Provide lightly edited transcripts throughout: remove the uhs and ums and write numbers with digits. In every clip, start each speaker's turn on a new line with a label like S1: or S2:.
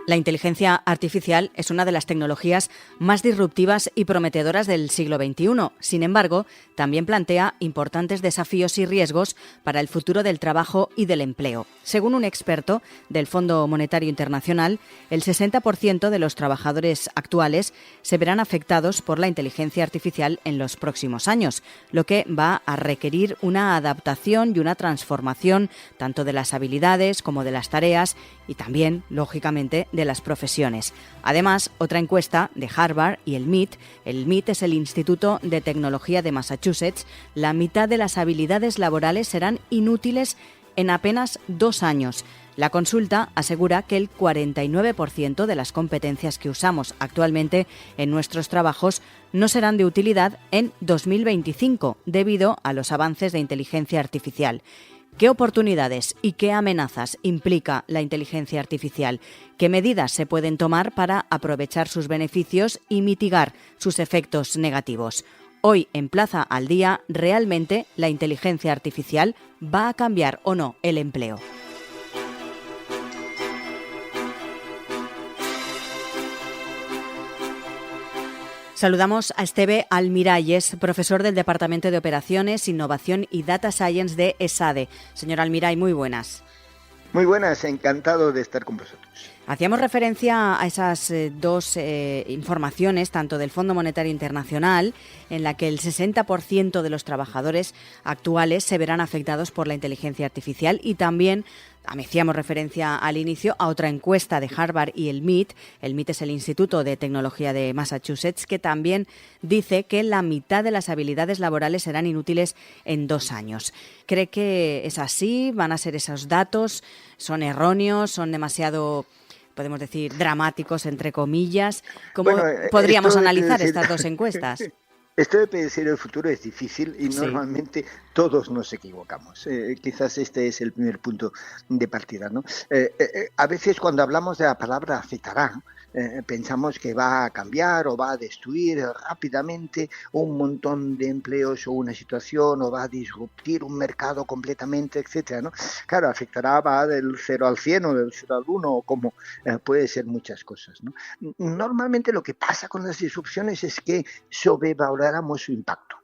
S1: La inteligencia artificial es una de las tecnologías más disruptivas y prometedoras del siglo XXI. Sin embargo, también plantea importantes desafíos y riesgos para el futuro del trabajo y del empleo. Según un experto del Fondo Monetario Internacional, el 60% de los trabajadores actuales se verán afectados por la inteligencia artificial en los próximos años, lo que va a requerir una adaptación y una transformación tanto de las habilidades como de las tareas y también, lógicamente, de las profesiones. Además, otra encuesta de Harvard y el MIT es el Instituto de Tecnología de Massachusetts, la mitad de las habilidades laborales serán inútiles en apenas 2 años. La consulta asegura que el 49% de las competencias que usamos actualmente en nuestros trabajos no serán de utilidad en 2025 debido a los avances de inteligencia artificial. ¿Qué oportunidades y qué amenazas implica la inteligencia artificial? ¿Qué medidas se pueden tomar para aprovechar sus beneficios y mitigar sus efectos negativos? Hoy en Plaza al Día, ¿realmente la inteligencia artificial va a cambiar o no el empleo? Saludamos a Esteve Almiralles, profesor del Departamento de Operaciones, Innovación y Data Science de ESADE. Señor Almirall, muy buenas.
S2: Muy buenas, encantado de estar con vosotros.
S1: Hacíamos referencia a esas dos informaciones, tanto del Fondo Monetario Internacional, en la que el 60% de los trabajadores actuales se verán afectados por la inteligencia artificial, y también hacíamos referencia al inicio a otra encuesta de Harvard y el MIT. El MIT es el Instituto de Tecnología de Massachusetts, que también dice que la mitad de las habilidades laborales serán inútiles en 2 años. ¿Cree que es así? ¿Van a ser esos datos? ¿Son erróneos? ¿Son demasiado, podemos decir, dramáticos, entre comillas? ¿Cómo podríamos analizar estas dos encuestas?
S2: Esto de predecir el futuro es difícil y normalmente todos nos equivocamos. Quizás este es el primer punto de partida, ¿no? A veces cuando hablamos de la palabra afectará, pensamos que va a cambiar o va a destruir rápidamente un montón de empleos o una situación, o va a disruptir un mercado completamente, etcétera, ¿no? Claro, afectará, va del 0 al 100 o del 0 al 1, o como puede ser muchas cosas, ¿no? Normalmente lo que pasa con las disrupciones es que sobrevaloramos su impacto.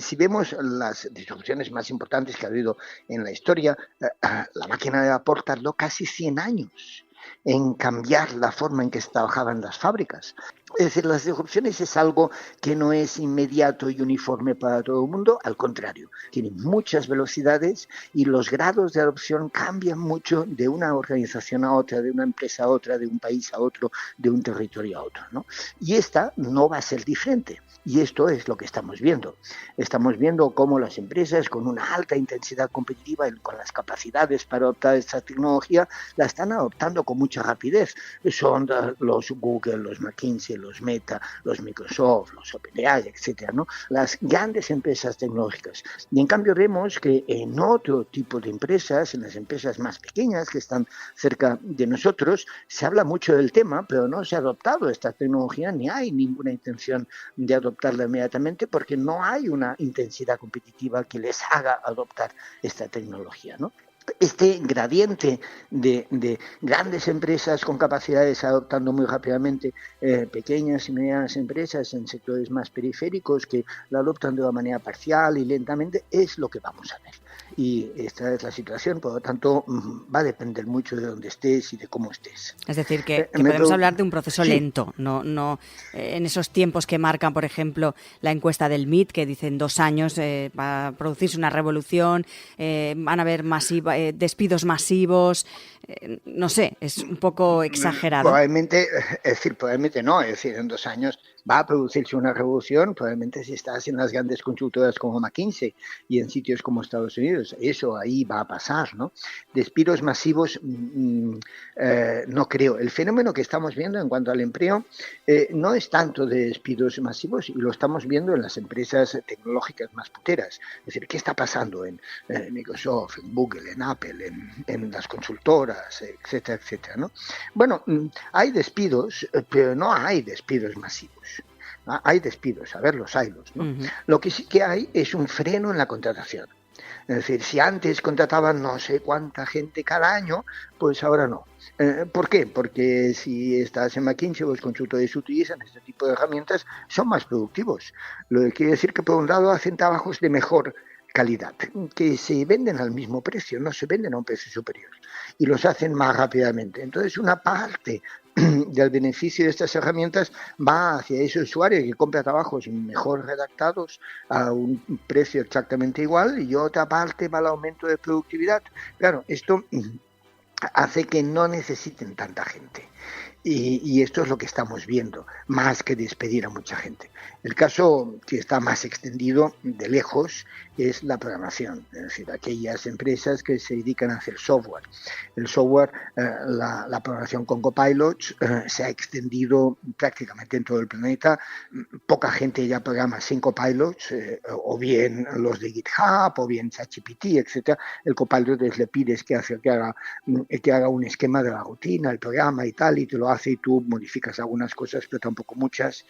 S2: Si vemos las disrupciones más importantes que ha habido en la historia, la máquina de vapor tardó casi 100 años en cambiar la forma en que se trabajaban las fábricas. Es decir, las disrupciones es algo que no es inmediato y uniforme para todo el mundo, al contrario, tienen muchas velocidades y los grados de adopción cambian mucho de una organización a otra, de una empresa a otra, de un país a otro, de un territorio a otro, ¿no? Y esta no va a ser diferente. Y esto es lo que estamos viendo. Estamos viendo cómo las empresas con una alta intensidad competitiva y con las capacidades para adoptar esta tecnología la están adoptando con mucha rapidez. Son los Google, los McKinsey, los Meta, los Microsoft, los OpenAI, etcétera, ¿no? Las grandes empresas tecnológicas. Y en cambio vemos que en otro tipo de empresas, en las empresas más pequeñas que están cerca de nosotros, se habla mucho del tema, pero no se ha adoptado esta tecnología, ni hay ninguna intención de adoptarla inmediatamente, porque no hay una intensidad competitiva que les haga adoptar esta tecnología, ¿no? Este gradiente de grandes empresas con capacidades adoptando muy rápidamente pequeñas y medianas empresas en sectores más periféricos que la adoptan de una manera parcial y lentamente, es lo que vamos a ver. Y esta es la situación, por lo tanto va a depender mucho de dónde estés y de cómo estés.
S1: Es decir, que podemos hablar de un proceso lento, no en esos tiempos que marcan, por ejemplo, la encuesta del MIT, que dice en 2 años va a producirse una revolución, van a haber despidos masivos, no sé, es un poco exagerado.
S2: Probablemente no, es decir, en 2 años va a producirse una revolución, probablemente si estás en las grandes consultoras como McKinsey y en sitios como Estados Unidos, eso ahí va a pasar, ¿no? Despidos masivos, no creo. El fenómeno que estamos viendo en cuanto al empleo no es tanto de despidos masivos, y lo estamos viendo en las empresas tecnológicas más puteras. Es decir, ¿qué está pasando en Microsoft, en Google, en Apple, en las consultoras, etcétera, etcétera, ¿no? Bueno, hay despidos, pero no hay despidos masivos. Hay despidos, a ver, los haylos, ¿no? Lo que sí que hay es un freno en la contratación. Es decir, si antes contrataban no sé cuánta gente cada año, pues ahora no. ¿Por qué? Porque si estás en McKinsey o los consultores utilizan este tipo de herramientas, son más productivos. Lo que quiere decir que, por un lado, hacen trabajos de mejor calidad, que se venden al mismo precio, no se venden a un precio superior, y los hacen más rápidamente. Entonces, una parte del beneficio de estas herramientas va hacia ese usuario que compra trabajos mejor redactados a un precio exactamente igual, y otra parte va al aumento de productividad. Claro, esto hace que no necesiten tanta gente. Y esto es lo que estamos viendo, más que despedir a mucha gente. El caso que está más extendido de lejos es la programación, es decir, aquellas empresas que se dedican a hacer software. El software, la programación con copilots se ha extendido prácticamente en todo el planeta. Poca gente ya programa sin copilots, o bien los de GitHub, o bien ChatGPT, etc. El copilot le pides que haga un esquema de la rutina, el programa y tal, y te lo hace y tú modificas algunas cosas, pero tampoco muchas.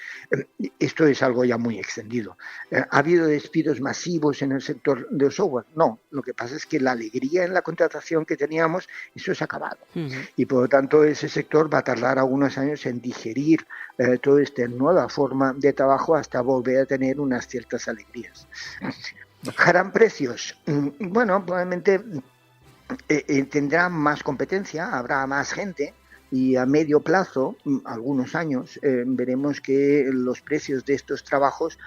S2: Esto es algo ya muy extendido. ¿Ha habido despidos masivos en el sector del software? No, lo que pasa es que la alegría en la contratación que teníamos, eso se ha acabado. Y por lo tanto ese sector va a tardar algunos años en digerir toda esta nueva forma de trabajo hasta volver a tener unas ciertas alegrías. ¿Bajarán precios? Bueno, probablemente tendrá más competencia, habrá más gente, y a medio plazo, algunos años, veremos que los precios de estos trabajos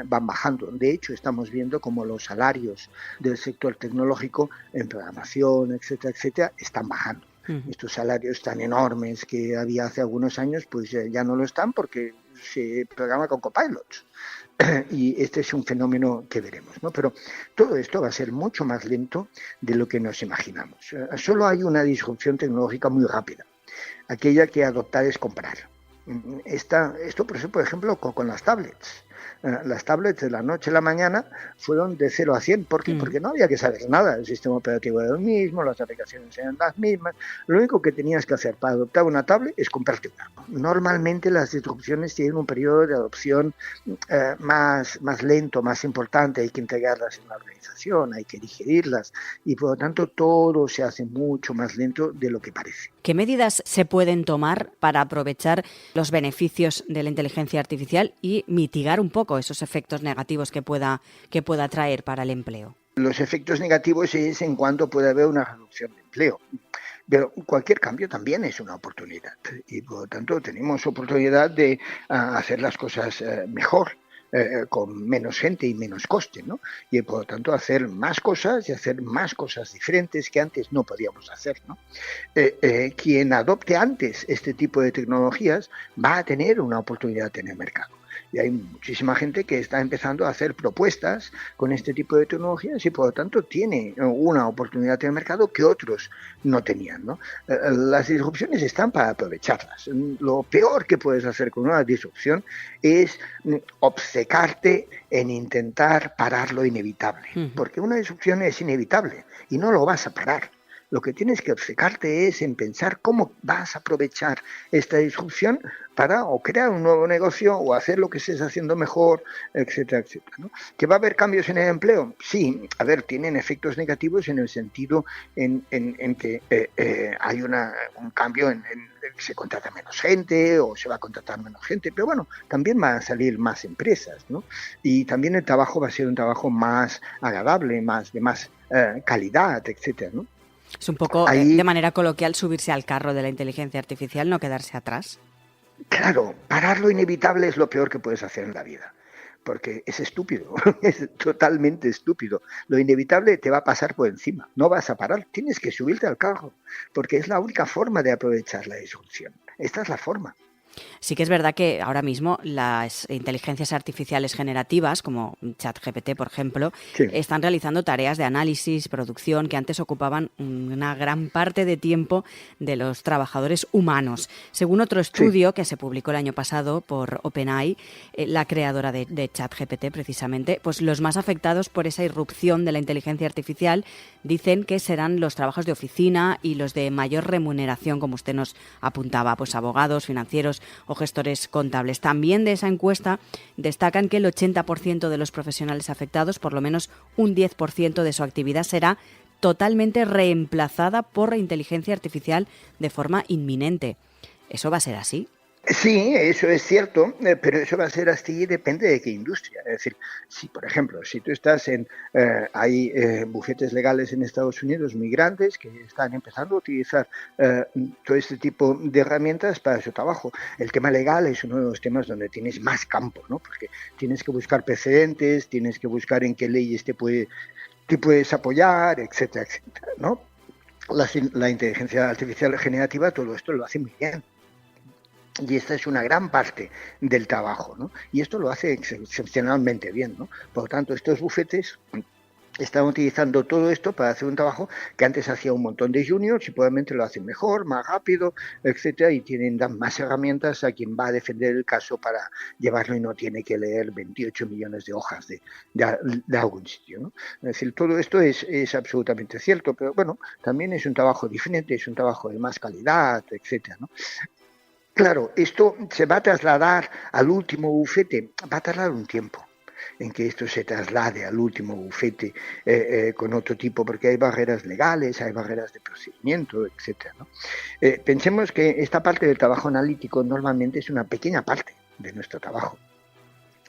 S2: van bajando. De hecho, estamos viendo como los salarios del sector tecnológico en programación, etcétera, etcétera, están bajando. Estos salarios tan enormes que había hace algunos años, pues ya no lo están porque se programa con copilots. Y este es un fenómeno que veremos, ¿no? Pero todo esto va a ser mucho más lento de lo que nos imaginamos. Solo hay una disrupción tecnológica muy rápida. Aquella que adoptar es comprar. Esto, por ejemplo, con las tablets. Las tablets de la noche a la mañana fueron de 0 a 100. ¿Por qué? Porque no había que saber nada. El sistema operativo era el mismo, las aplicaciones eran las mismas. Lo único que tenías que hacer para adoptar una tablet es comprarte una. Normalmente las disrupciones tienen un periodo de adopción más lento, más importante. Hay que integrarlas en la organización, hay que digerirlas, y por lo tanto todo se hace mucho más lento de lo que parece.
S1: ¿Qué medidas se pueden tomar para aprovechar los beneficios de la inteligencia artificial y mitigar un poco esos efectos negativos que pueda traer para el empleo?
S2: Los efectos negativos es en cuanto puede haber una reducción de empleo. Pero cualquier cambio también es una oportunidad, y por lo tanto tenemos oportunidad de hacer las cosas mejor. Con menos gente y menos coste, ¿no? Y por lo tanto hacer más cosas y hacer más cosas diferentes que antes no podíamos hacer, ¿no? Quien adopte antes este tipo de tecnologías va a tener una oportunidad en el mercado. Y hay muchísima gente que está empezando a hacer propuestas con este tipo de tecnologías y por lo tanto tiene una oportunidad en el mercado que otros no tenían, ¿no? Las disrupciones están para aprovecharlas. Lo peor que puedes hacer con una disrupción es obcecarte en intentar parar lo inevitable, porque una disrupción es inevitable y no lo vas a parar. Lo que tienes que obcecarte es en pensar cómo vas a aprovechar esta disrupción para o crear un nuevo negocio o hacer lo que estés haciendo mejor, etcétera, etcétera, ¿no? ¿Que va a haber cambios en el empleo? Sí, a ver, tienen efectos negativos en el sentido en que hay un cambio en se contrata menos gente o se va a contratar menos gente, pero bueno, también van a salir más empresas, ¿no? Y también el trabajo va a ser un trabajo más agradable, de más calidad, etcétera, ¿no?
S1: Es un poco, de manera coloquial, subirse al carro de la inteligencia artificial, no quedarse atrás.
S2: Claro, parar lo inevitable es lo peor que puedes hacer en la vida, porque es estúpido, es totalmente estúpido. Lo inevitable te va a pasar por encima, no vas a parar, tienes que subirte al carro, porque es la única forma de aprovechar la disrupción. Esta es la forma.
S1: Sí que es verdad que ahora mismo las inteligencias artificiales generativas, como ChatGPT, por ejemplo, sí, están realizando tareas de análisis, producción, que antes ocupaban una gran parte de tiempo de los trabajadores humanos. Según otro estudio que se publicó el año pasado por OpenAI, la creadora de ChatGPT, precisamente, pues los más afectados por esa irrupción de la inteligencia artificial dicen que serán los trabajos de oficina y los de mayor remuneración, como usted nos apuntaba, pues abogados, financieros, técnicos o gestores contables. También de esa encuesta destacan que el 80% de los profesionales afectados, por lo menos un 10% de su actividad, será totalmente reemplazada por la inteligencia artificial de forma inminente. ¿Eso va a ser así?
S2: Sí, eso es cierto, pero eso va a ser así, depende de qué industria. Es decir, si por ejemplo, si tú estás hay bufetes legales en Estados Unidos muy grandes que están empezando a utilizar todo este tipo de herramientas para su trabajo. El tema legal es uno de los temas donde tienes más campo, ¿no? Porque tienes que buscar precedentes, tienes que buscar en qué leyes te puedes apoyar, etcétera, etcétera, ¿no? La inteligencia artificial generativa todo esto lo hace muy bien. Y esta es una gran parte del trabajo, ¿no? Y esto lo hace excepcionalmente bien, ¿no? Por lo tanto, estos bufetes están utilizando todo esto para hacer un trabajo que antes hacía un montón de juniors y probablemente lo hacen mejor, más rápido, etcétera, y dan más herramientas a quien va a defender el caso para llevarlo y no tiene que leer 28 millones de hojas de algún sitio, ¿no? Es decir, todo esto es absolutamente cierto, pero bueno, también es un trabajo diferente, es un trabajo de más calidad, etcétera, ¿no? Claro, esto se va a trasladar al último bufete, va a tardar un tiempo en que esto se traslade al último bufete con otro tipo, porque hay barreras legales, hay barreras de procedimiento, etcétera, ¿no? Pensemos que esta parte del trabajo analítico normalmente es una pequeña parte de nuestro trabajo.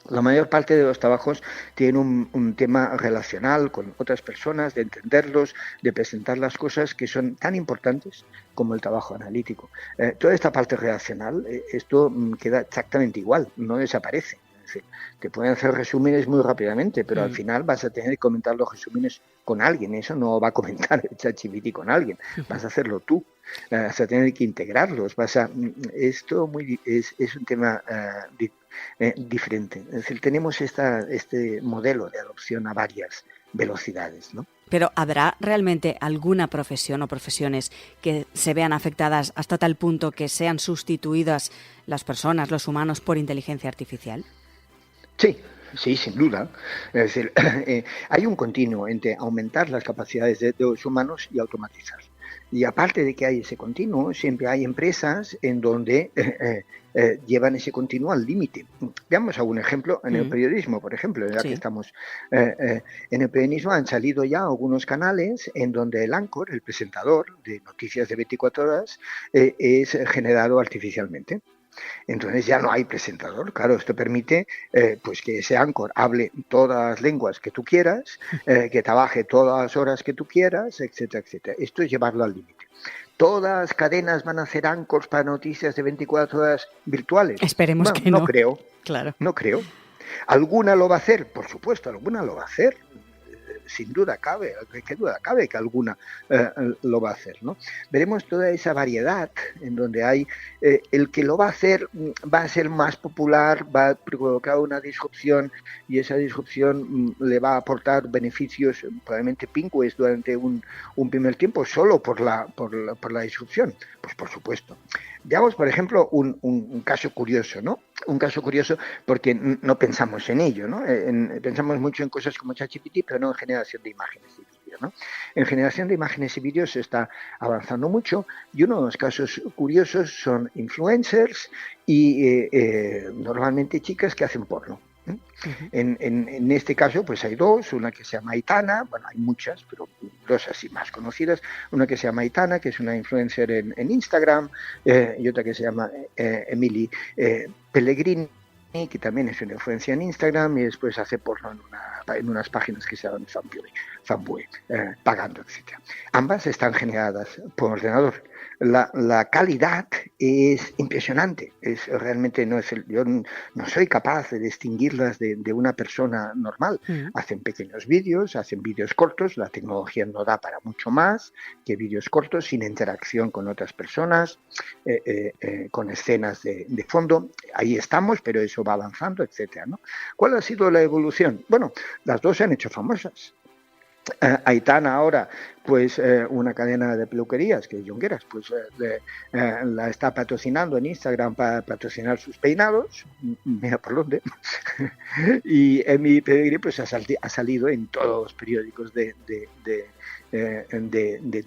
S2: La mayor parte de los trabajos tienen un tema relacional con otras personas, de entenderlos, de presentar las cosas que son tan importantes como el trabajo analítico. Toda esta parte relacional, esto queda exactamente igual, no desaparece. Es decir, te pueden hacer resúmenes muy rápidamente, pero al final vas a tener que comentar los resúmenes con alguien. Eso no va a comentar el ChatGPT con alguien, vas a hacerlo tú. Vas a tener que integrarlos. Esto es un tema diferente. Es decir, tenemos este modelo de adopción a varias velocidades, ¿no?
S1: Pero ¿habrá realmente alguna profesión o profesiones que se vean afectadas hasta tal punto que sean sustituidas las personas, los humanos, por inteligencia artificial?
S2: Sí, sin duda. Es decir, hay un continuo entre aumentar las capacidades de los humanos y automatizar. Y aparte de que hay ese continuo, siempre hay empresas en donde llevan ese continuo al límite. Veamos algún ejemplo en el periodismo, por ejemplo, ya que estamos en el periodismo, han salido ya algunos canales en donde el anchor, el presentador de noticias de 24 horas, es generado artificialmente. Entonces ya no hay presentador. Claro, esto permite pues que ese anchor hable todas las lenguas que tú quieras, que trabaje todas las horas que tú quieras, etcétera, etcétera. Esto es llevarlo al límite. ¿Todas las cadenas van a hacer anchors para noticias de 24 horas virtuales?
S1: Esperemos que no.
S2: No creo.
S1: Claro.
S2: No creo. ¿Alguna lo va a hacer? Por supuesto, alguna lo va a hacer. Sin duda cabe, ¿qué duda cabe que alguna lo va a hacer, ¿no? Veremos toda esa variedad en donde hay el que lo va a hacer va a ser más popular, va a provocar una disrupción y esa disrupción le va a aportar beneficios probablemente pingües durante un primer tiempo solo por la disrupción. Pues por supuesto. Veamos, por ejemplo, un caso curioso, ¿no? Un caso curioso porque no pensamos en ello, ¿no? Pensamos mucho en cosas como ChatGPT, pero no en generación de imágenes y vídeos, ¿no? En generación de imágenes y vídeos se está avanzando mucho y uno de los casos curiosos son influencers y normalmente chicas que hacen porno. En este caso pues hay dos, una que se llama Aitana, bueno hay muchas, pero dos así más conocidas, una que se llama Aitana, que es una influencer en Instagram, y otra que se llama Emily Pellegrini, que también es una influencia en Instagram y después hace porno en unas páginas que se llaman Fanboy, pagando, etc. Ambas están generadas por ordenador. La calidad es impresionante. Realmente yo no soy capaz de distinguirlas de una persona normal. Hacen pequeños vídeos, hacen vídeos cortos. La tecnología no da para mucho más que vídeos cortos sin interacción con otras personas, con escenas de fondo. Ahí estamos, pero eso va avanzando, etcétera, ¿no? ¿Cuál ha sido la evolución? Bueno, las dos se han hecho famosas. Aitana ahora pues una cadena de peluquerías, que es Jonqueras, pues la está patrocinando en Instagram para patrocinar sus peinados, mira por dónde, y Emi Pellegrini pues ha salido en todos los periódicos de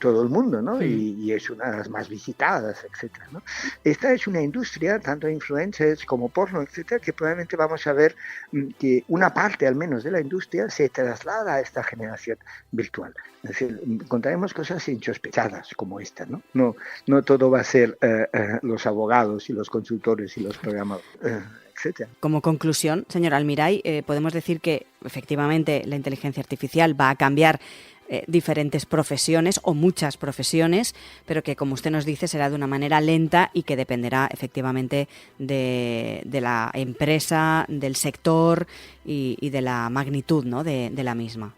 S2: todo el mundo, ¿no? Y es una de las más visitadas, etcétera, ¿no? Esta es una industria, tanto influencers como porno, etcétera, que probablemente vamos a ver que una parte al menos de la industria se traslada a esta generación virtual. Es decir, encontraremos cosas insospechadas como esta, ¿no? No todo va a ser los abogados y los consultores y los programadores, etcétera.
S1: Como conclusión, señor Almiray, podemos decir que efectivamente la inteligencia artificial va a cambiar diferentes profesiones o muchas profesiones, pero que, como usted nos dice, será de una manera lenta y que dependerá efectivamente de la empresa, del sector y de la magnitud, ¿no?, de la misma.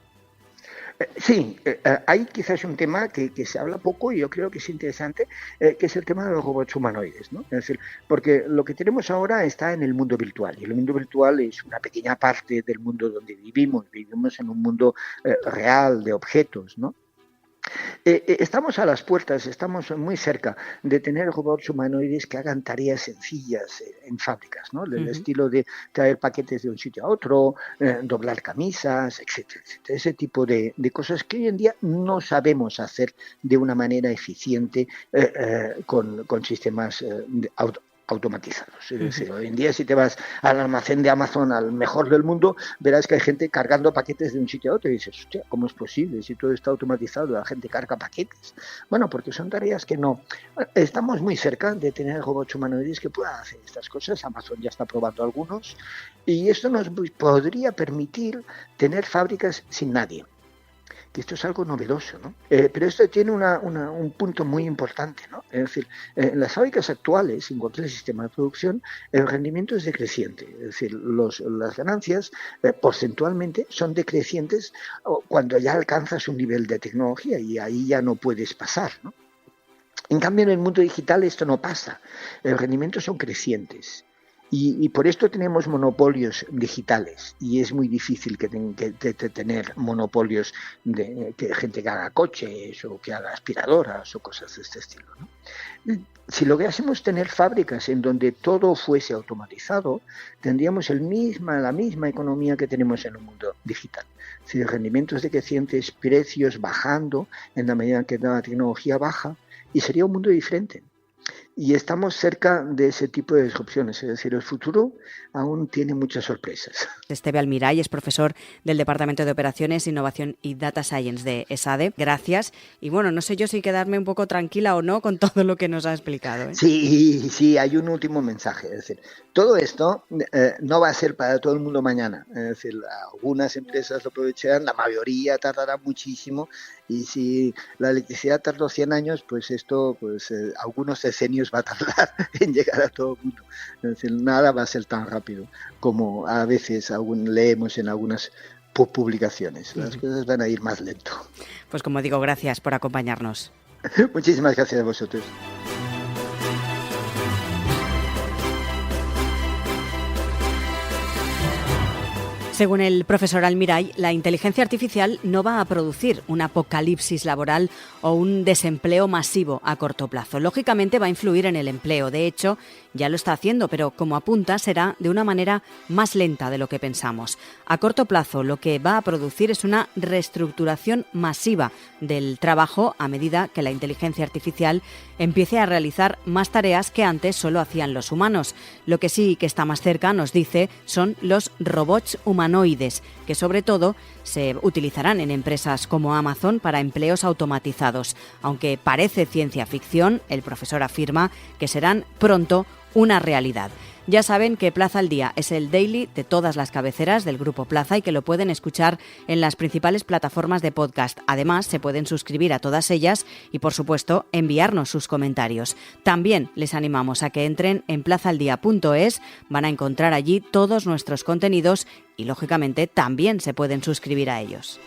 S2: Sí, hay quizás un tema que se habla poco y yo creo que es interesante, que es el tema de los robots humanoides, ¿no? Es decir, porque lo que tenemos ahora está en el mundo virtual, y el mundo virtual es una pequeña parte del mundo donde vivimos en un mundo real de objetos, ¿no? Estamos a las puertas, estamos muy cerca de tener robots humanoides que hagan tareas sencillas en fábricas, ¿no? Del estilo de traer paquetes de un sitio a otro, doblar camisas, etcétera, etcétera. Ese tipo de cosas que hoy en día no sabemos hacer de una manera eficiente con sistemas automatizados. Es decir, hoy en día si te vas al almacén de Amazon, al mejor del mundo, verás que hay gente cargando paquetes de un sitio a otro y dices, hostia, ¿cómo es posible? Si todo está automatizado, la gente carga paquetes. Bueno, porque son tareas que no... Estamos muy cerca de tener robots humanoides que puedan hacer estas cosas. Amazon ya está probando algunos y esto nos podría permitir tener fábricas sin nadie. Que esto es algo novedoso, ¿no? Pero esto tiene un punto muy importante, ¿no? Es decir, en las fábricas actuales, en cualquier sistema de producción, el rendimiento es decreciente. Es decir, las ganancias porcentualmente son decrecientes cuando ya alcanzas un nivel de tecnología y ahí ya no puedes pasar, ¿no? En cambio, en el mundo digital esto no pasa. Los rendimientos son crecientes. Y por esto tenemos monopolios digitales y es muy difícil tener monopolios de gente que haga coches o que haga aspiradoras o cosas de este estilo, ¿no? Si lográsemos tener fábricas en donde todo fuese automatizado, tendríamos la misma economía que tenemos en el mundo digital. Si rendimientos decrecientes, precios bajando en la medida que la tecnología baja, y sería un mundo diferente. Y estamos cerca de ese tipo de disrupciones, es decir, el futuro aún tiene muchas sorpresas.
S1: Esteve Almiray es profesor del Departamento de Operaciones, Innovación y Data Science de ESADE. Gracias. Y bueno, no sé yo si quedarme un poco tranquila o no con todo lo que nos ha explicado, ¿eh?
S2: Sí, hay un último mensaje. Es decir, todo esto no va a ser para todo el mundo mañana. Es decir, algunas empresas lo aprovecharán, la mayoría tardará muchísimo. Y si la electricidad tardó 100 años, pues esto, algunos decenios va a tardar en llegar a todo el mundo. Es decir, nada va a ser tan rápido como a veces leemos en algunas publicaciones. Las cosas van a ir más lento.
S1: Pues como digo, gracias por acompañarnos.
S2: Muchísimas gracias a vosotros.
S1: Según el profesor Almiray, la inteligencia artificial no va a producir un apocalipsis laboral o un desempleo masivo a corto plazo. Lógicamente va a influir en el empleo. De hecho, ya lo está haciendo, pero como apunta, será de una manera más lenta de lo que pensamos. A corto plazo, lo que va a producir es una reestructuración masiva del trabajo a medida que la inteligencia artificial empiece a realizar más tareas que antes solo hacían los humanos. Lo que sí que está más cerca, nos dice, son los robots humanoides, que sobre todo se utilizarán en empresas como Amazon para empleos automatizados. Aunque parece ciencia ficción, el profesor afirma que serán pronto una realidad. Ya saben que Plaza al Día es el daily de todas las cabeceras del Grupo Plaza y que lo pueden escuchar en las principales plataformas de podcast. Además, se pueden suscribir a todas ellas y, por supuesto, enviarnos sus comentarios. También les animamos a que entren en plazaldía.es, van a encontrar allí todos nuestros contenidos y, lógicamente, también se pueden suscribir a ellos.